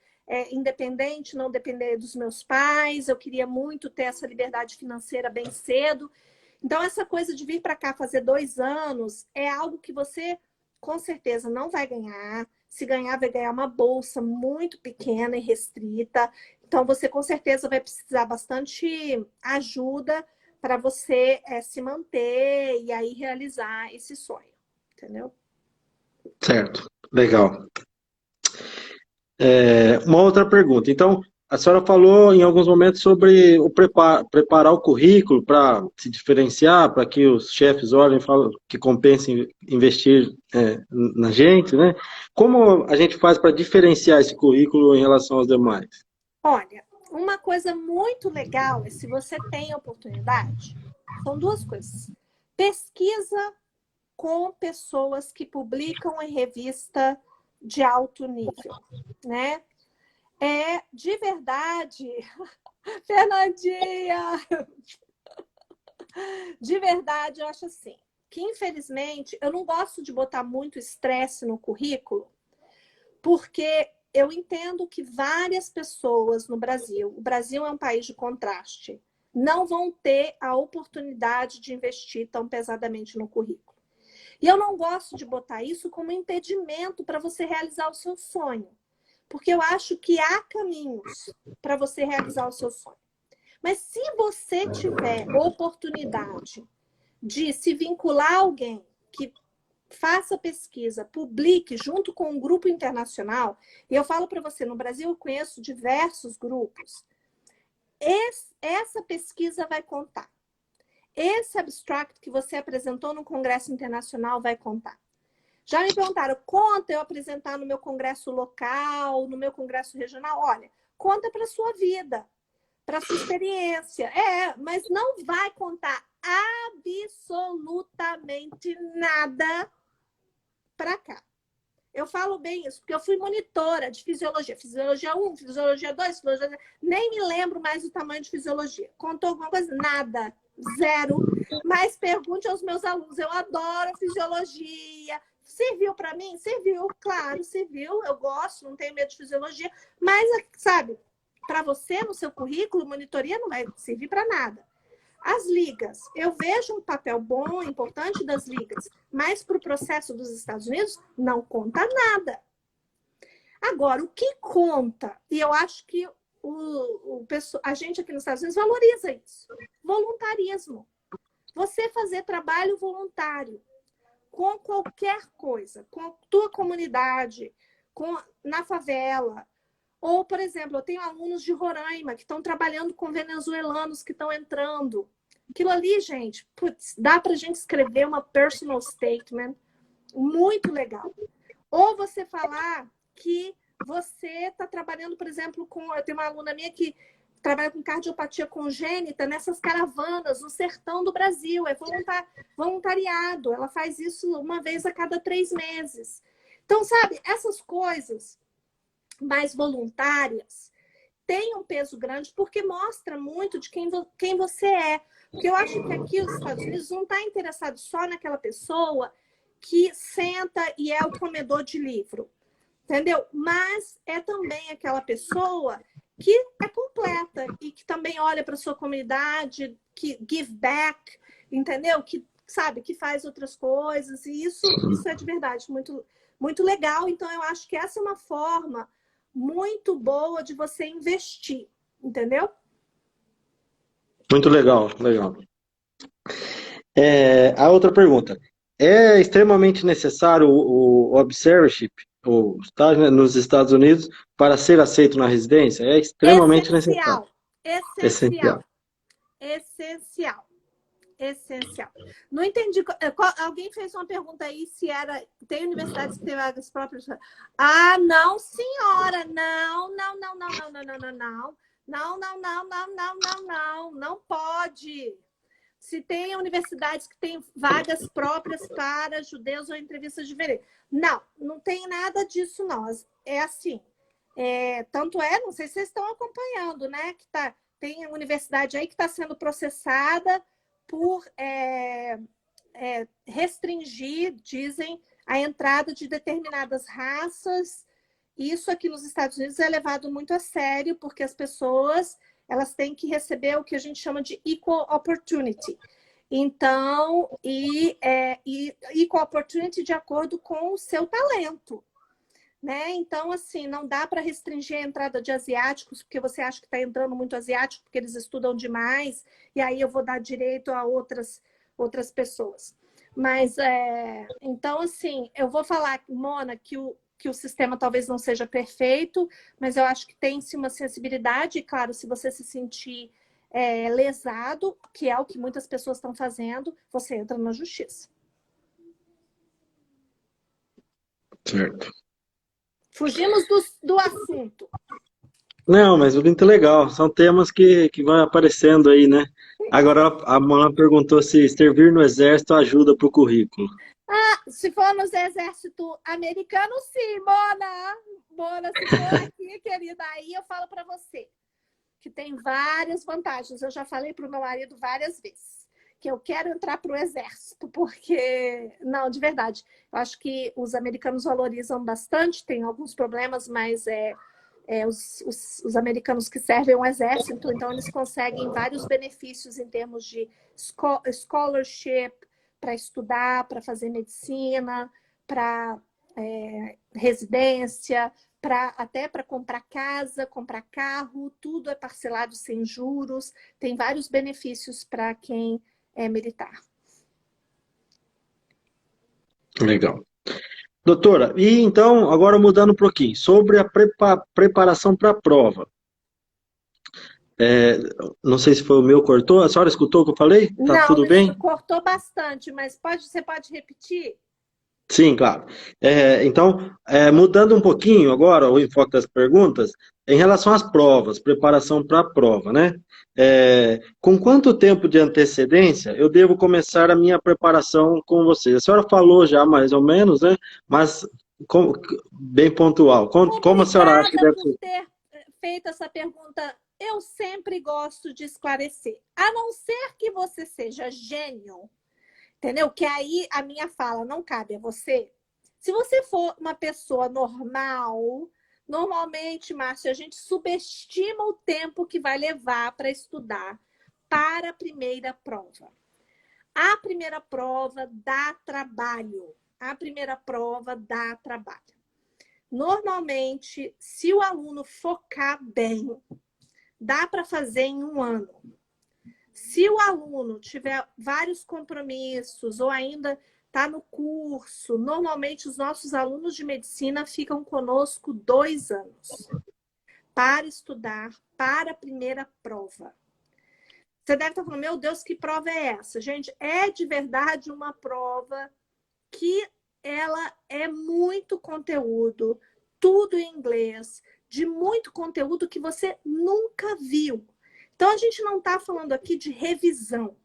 Independente, não depender dos meus pais. Eu queria muito ter essa liberdade financeira bem cedo. Então, essa coisa de vir para cá fazer 2 anos é algo que você, com certeza, não vai ganhar. Se ganhar, vai ganhar uma bolsa muito pequena e restrita. Então, você, com certeza, vai precisar bastante ajuda para você se manter e aí realizar esse sonho. Entendeu? Certo, legal. Uma outra pergunta. Então, a senhora falou em alguns momentos sobre o preparar o currículo para se diferenciar, para que os chefes olhem e falem que compensem investir na gente, né? Como a gente faz para diferenciar esse currículo em relação aos demais? Olha, uma coisa muito legal é se você tem a oportunidade, são 2 coisas. Pesquisa com pessoas que publicam em revista de alto nível, né? De verdade, Fernandinha, de verdade, eu acho assim, que, infelizmente, eu não gosto de botar muito estresse no currículo, porque eu entendo que várias pessoas no Brasil, o Brasil é um país de contraste, não vão ter a oportunidade de investir tão pesadamente no currículo. E eu não gosto de botar isso como impedimento para você realizar o seu sonho, porque eu acho que há caminhos para você realizar o seu sonho. Mas se você tiver oportunidade de se vincular a alguém que faça pesquisa, publique junto com um grupo internacional, e eu falo para você, no Brasil eu conheço diversos grupos, essa pesquisa vai contar. Esse abstract que você apresentou no Congresso Internacional vai contar. Já me perguntaram, conta eu apresentar no meu congresso local, no meu congresso regional? Olha, conta para a sua vida, para a sua experiência. Mas não vai contar absolutamente nada para cá. Eu falo bem isso, porque eu fui monitora de fisiologia. Fisiologia 1, fisiologia 2, fisiologia... Nem me lembro mais do tamanho de fisiologia. Contou alguma coisa? Nada. Zero. Mas pergunte aos meus alunos. Eu adoro fisiologia. Serviu para mim? Serviu, claro, serviu. Eu gosto, não tenho medo de fisiologia. Mas, sabe, para você, no seu currículo, monitoria não vai servir para nada. As ligas, eu vejo um papel bom, importante das ligas, mas para o processo dos Estados Unidos não conta nada. Agora, o que conta, e eu acho que a gente aqui nos Estados Unidos valoriza isso, voluntarismo. Você fazer trabalho voluntário com qualquer coisa, com a tua comunidade, na favela. Ou, por exemplo, eu tenho alunos de Roraima que estão trabalhando com venezuelanos que estão entrando. Aquilo ali, gente, putz, dá para a gente escrever uma personal statement muito legal. Ou você falar que você está trabalhando, por exemplo, eu tenho uma aluna minha que trabalha com cardiopatia congênita nessas caravanas no sertão do Brasil. É voluntariado. Ela faz isso uma vez a cada 3 meses. Então, sabe, essas coisas mais voluntárias tem um peso grande porque mostra muito de quem você é. Porque eu acho que aqui os Estados Unidos não está interessado só naquela pessoa que senta e é o comedor de livro, entendeu? Mas é também aquela pessoa que é completa e que também olha para a sua comunidade, que give back, entendeu? Que, sabe, que faz outras coisas. E isso é de verdade muito, muito legal. Então, eu acho que essa é uma forma muito boa de você investir, entendeu? Muito legal, legal. A outra pergunta. É extremamente necessário o observership, o estágio, né, nos Estados Unidos, para ser aceito na residência? É extremamente necessário. Essencial. Essencial. Não entendi. Alguém fez uma pergunta aí se tem universidades que têm vagas próprias. Ah, não, senhora. Não pode. Se tem universidades que têm vagas próprias para judeus ou entrevistas de verão. Não tem nada disso, não. É assim. Tanto não sei se vocês estão acompanhando, né? Tem universidade aí que está sendo processada por restringir, dizem, a entrada de determinadas raças. Isso aqui nos Estados Unidos é levado muito a sério, porque as pessoas elas têm que receber o que a gente chama de equal opportunity. Então, equal opportunity de acordo com o seu talento. Né? Então, assim, não dá para restringir a entrada de asiáticos, porque você acha que está entrando muito asiático, porque eles estudam demais, e aí eu vou dar direito a outras pessoas. Mas, então, assim, eu vou falar, Mona, que o sistema talvez não seja perfeito, mas eu acho que tem-se uma sensibilidade, e claro, se você se sentir lesado, que é o que muitas pessoas estão fazendo, você entra na justiça. Certo. Fugimos do assunto. Não, mas muito legal. São temas que vão aparecendo aí, né? Agora, a Mona perguntou se servir no exército ajuda para o currículo. Se for no exército americano, sim, Mona. Mona, se for aqui, querida, aí eu falo para você que tem várias vantagens. Eu já falei para o meu marido várias vezes que eu quero entrar para o exército, porque, não, de verdade, eu acho que os americanos valorizam bastante, tem alguns problemas, mas os americanos que servem o exército, então eles conseguem vários benefícios em termos de scholarship, para estudar, para fazer medicina, para residência, até para comprar casa, comprar carro, tudo é parcelado sem juros, tem vários benefícios para quem é militar. Legal. Doutora, e então, agora mudando um pouquinho, sobre a preparação para a prova. É, não sei se foi o meu cortou, a senhora escutou o que eu falei? Tá Não, tudo Luiz, bem? cortou bastante, mas você pode repetir? Sim, claro. Então, mudando um pouquinho agora o enfoque das perguntas, em relação às provas, preparação para a prova, né? Com quanto tempo de antecedência eu devo começar a minha preparação com vocês? A senhora falou já mais ou menos, né? Mas bem pontual. Como a senhora acha que Obrigada deve por ser? ter feito essa pergunta. Eu sempre gosto de esclarecer. A não ser que você seja gênio, entendeu? Que aí a minha fala não cabe a você. Se você for uma pessoa normal, normalmente, Márcio, a gente subestima o tempo que vai levar para estudar para a primeira prova. A primeira prova dá trabalho. A primeira prova dá trabalho. Normalmente, se o aluno focar bem, dá para fazer em um ano. Se o aluno tiver vários compromissos ou ainda está no curso, normalmente os nossos alunos de medicina ficam conosco 2 anos para estudar para a primeira prova. Você deve estar falando, meu Deus, que prova é essa? Gente, é de verdade uma prova que ela é muito conteúdo, tudo em inglês, de muito conteúdo que você nunca viu. Então, a gente não está falando aqui de revisão.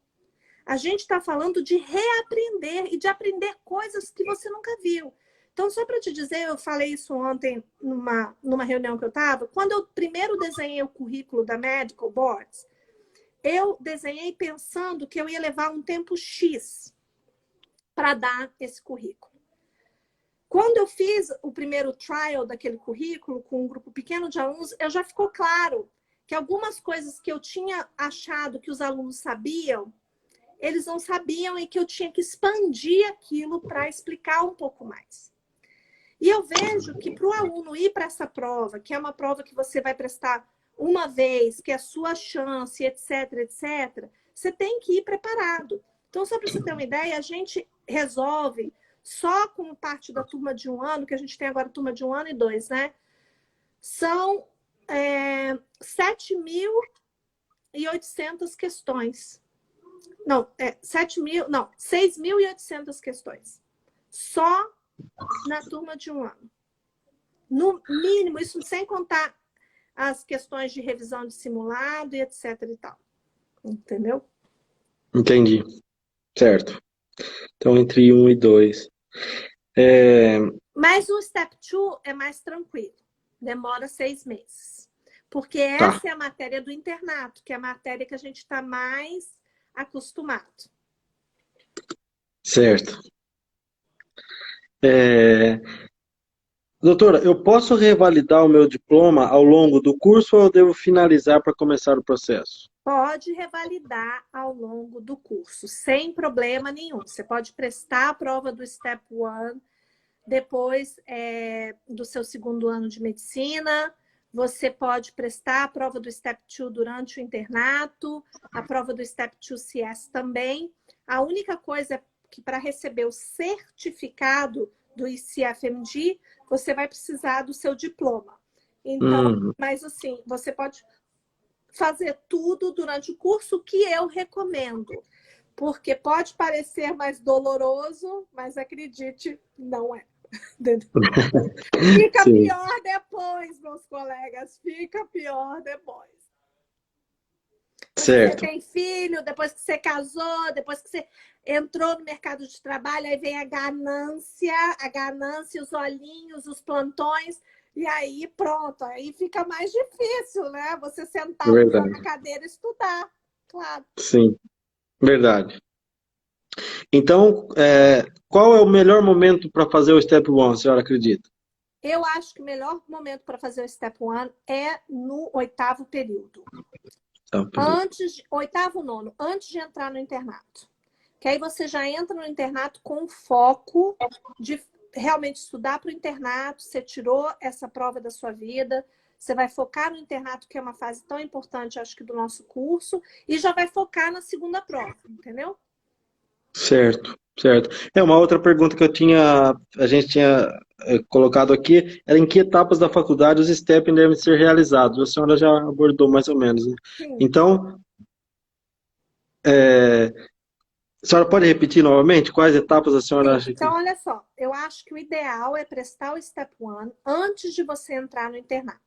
A gente está falando de reaprender e de aprender coisas que você nunca viu. Então, só para te dizer, eu falei isso ontem numa reunião que eu estava, quando eu primeiro desenhei o currículo da Medical Boards, eu desenhei pensando que eu ia levar um tempo X para dar esse currículo. Quando eu fiz o primeiro trial daquele currículo com um grupo pequeno de alunos, eu já ficou claro que algumas coisas que eu tinha achado que os alunos sabiam, eles não sabiam e que eu tinha que expandir aquilo para explicar um pouco mais. E eu vejo que para o aluno ir para essa prova, que é uma prova que você vai prestar uma vez, que é a sua chance, etc, etc, você tem que ir preparado. Então, só para você ter uma ideia, a gente resolve só com parte da turma de 1 ano, que a gente tem agora turma de 1 ano e 2, né? São 7.800 questões. Não, 6.800 questões. Só na turma de 1 ano. No mínimo, isso sem contar as questões de revisão de simulado e etc e tal. Entendeu? Entendi. Certo. Então, entre 1 e 2. Mas o Step 2 é mais tranquilo. Demora 6 meses. Porque Tá, essa é a matéria do internato, que é a matéria que a gente está mais acostumado. certo. É, Doutora, eu posso revalidar o meu diploma ao longo do curso ou eu devo finalizar para começar o processo? Pode revalidar ao longo do curso, sem problema nenhum. Você pode prestar a prova do Step 1 depois do seu 2º ano de medicina. Você pode prestar a prova do Step 2 durante o internato, a prova do Step 2 CS também. A única coisa é que para receber o certificado do ICFMG, você vai precisar do seu diploma. Então, mas assim, você pode fazer tudo durante o curso, que eu recomendo. Porque pode parecer mais doloroso, mas acredite, não é. Fica Sim, pior depois, meus colegas. Fica pior depois. Depois que você certo. tem filho, depois que você casou, depois que você entrou no mercado de trabalho, aí vem a ganância, os olhinhos, os plantões, e aí pronto, aí fica mais difícil, né? Você sentar um dia Verdade. na cadeira e estudar, claro. Sim, verdade. Então, qual é o melhor momento para fazer o Step 1, a senhora acredita? Eu acho que o melhor momento para fazer o Step 1 é no 8º período. Oitavo, nono, antes de entrar no internato. Que aí você já entra no internato com o foco de realmente estudar para o internato, você tirou essa prova da sua vida, você vai focar no internato, que é uma fase tão importante, acho que, do nosso curso, e já vai focar na segunda prova, entendeu? Certo, certo. Uma outra pergunta que a gente tinha colocado aqui, era em que etapas da faculdade os STEP devem ser realizados? A senhora já abordou mais ou menos, né? Sim. Então, a senhora pode repetir novamente quais etapas a senhora acha que... Então, olha só, eu acho que o ideal é prestar o Step 1 antes de você entrar no internato.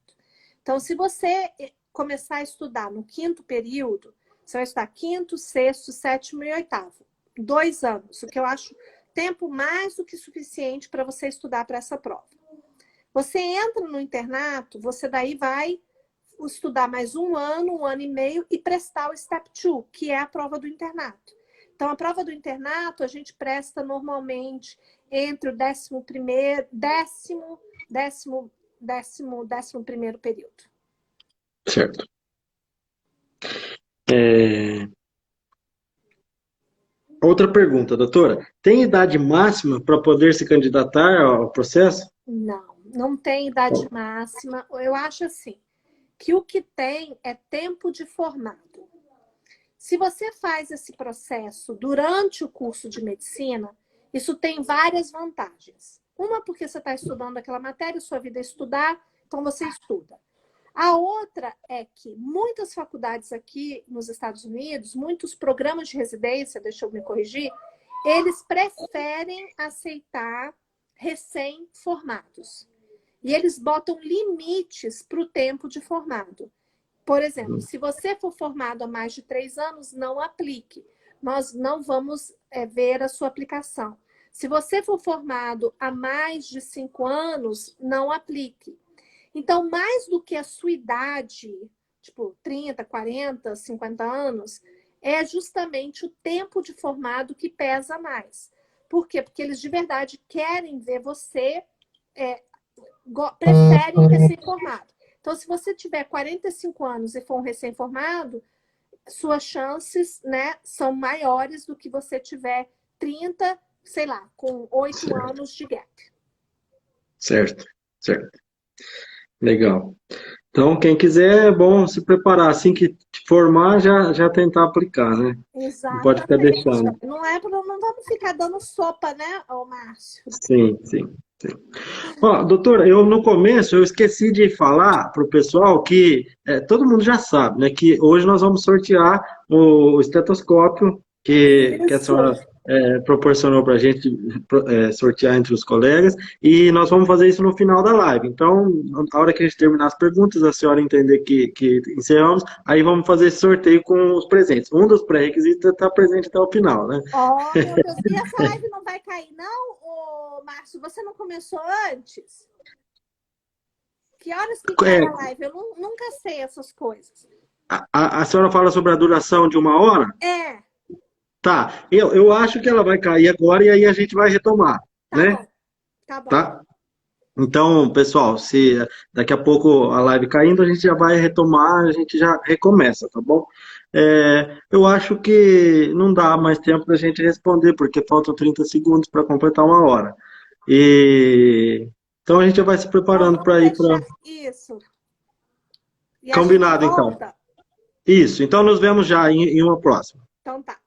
Então, se você começar a estudar no 5º período, você vai estudar 5º, 6º, 7º e 8º. 2 anos, o que eu acho tempo mais do que suficiente para você estudar para essa prova. Você entra no internato, você daí vai estudar mais 1 ano e meio e prestar o Step 2, que é a prova do internato. Então, a prova do internato a gente presta normalmente entre o 11º, 11º período. Certo. Outra pergunta, doutora. Tem idade máxima para poder se candidatar ao processo? Não, não tem idade máxima. Eu acho assim, que o que tem é tempo de formado. Se você faz esse processo durante o curso de medicina, isso tem várias vantagens. Uma, porque você está estudando aquela matéria, sua vida é estudar, então você estuda. A outra é que muitas faculdades aqui nos Estados Unidos, muitos programas de residência, deixa eu me corrigir, eles preferem aceitar recém-formados. E eles botam limites para o tempo de formado. Por exemplo, se você for formado há mais de 3 anos, não aplique. Nós não vamos ver a sua aplicação. Se você for formado há mais de 5 anos, não aplique. Então, mais do que a sua idade, tipo 30, 40, 50 anos, é justamente o tempo de formado que pesa mais. Por quê? Porque eles de verdade querem ver você, preferem um recém-formado. Então, se você tiver 45 anos e for um recém-formado, suas chances, né, são maiores do que você tiver 30, sei lá, com 8 anos de gap. Certo, certo. Legal. Então, quem quiser, é bom se preparar. Assim que formar, já tentar aplicar, né? Não pode ficar Exatamente. deixando. Não vamos ficar dando sopa, né, ô Márcio? Sim, sim, sim. Ó, doutora, no começo eu esqueci de falar para o pessoal que todo mundo já sabe, né? Que hoje nós vamos sortear o estetoscópio que a senhora proporcionou para a gente sortear entre os colegas, e nós vamos fazer isso no final da live. Então, na hora que a gente terminar as perguntas, a senhora entender que encerramos, aí vamos fazer esse sorteio com os presentes. Um dos pré-requisitos é estar presente até o final, né? Oh, meu Deus, e essa live não vai cair, não, ô, Márcio? Você não começou antes? Que horas que cai a live? Eu nunca sei essas coisas. A senhora fala sobre a duração de 1 hora? É. Tá, eu acho que ela vai cair agora e aí a gente vai retomar, Tá né? bom, tá bom. Tá? Então, pessoal, se daqui a pouco a live caindo, a gente já vai retomar, a gente já recomeça, tá bom? Eu acho que não dá mais tempo da gente responder, porque faltam 30 segundos para completar 1 hora. Então a gente já vai se preparando para ir para... Isso. E Combinado, então. Isso, então nos vemos já em uma próxima. Então tá.